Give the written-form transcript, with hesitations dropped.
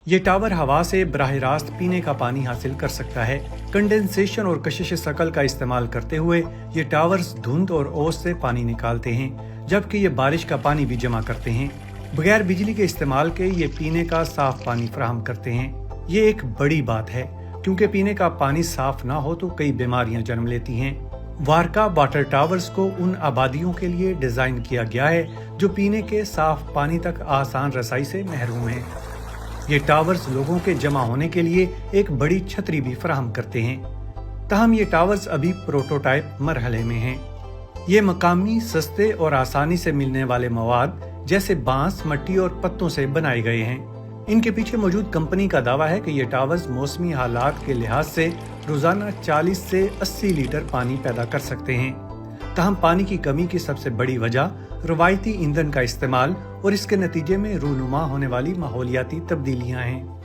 ये टावर हवा से बराह रास्त पीने का पानी हासिल कर सकता है। कंडेंसेशन और कशिश शकल का इस्तेमाल करते हुए ये टावर्स धुंध और ओस से पानी निकालते हैं, जबकि ये बारिश का पानी भी जमा करते हैं। बगैर बिजली के इस्तेमाल के ये पीने का साफ पानी फराहम करते हैं। ये एक बड़ी बात है, क्योंकि पीने का पानी साफ ना हो तो कई बीमारियां जन्म लेती हैं। वारका वाटर टावर्स को उन आबादियों के लिए डिजाइन किया गया है जो पीने के साफ पानी तक आसान रसाई से महरूम हैं। ये टावर्स लोगों के जमा होने के लिए एक बड़ी छतरी भी फराहम करते हैं। ताहम ये टावर्स अभी प्रोटोटाइप मरहले में हैं। ये मकामी, सस्ते और आसानी से मिलने वाले मवाद जैसे बांस, मिट्टी और पत्तों से बनाए गए हैं। इनके पीछे मौजूद कंपनी का दावा है कि ये टावर्स मौसमी हालात के लिहाज से रोजाना 40 से 80 लीटर पानी पैदा कर सकते हैं। ताहम पानी की कमी की सबसे बड़ी वजह रवायती ईंधन का इस्तेमाल और इसके नतीजे में रूनुमा होने वाली माहौलियाती तब्दीलियां हैं।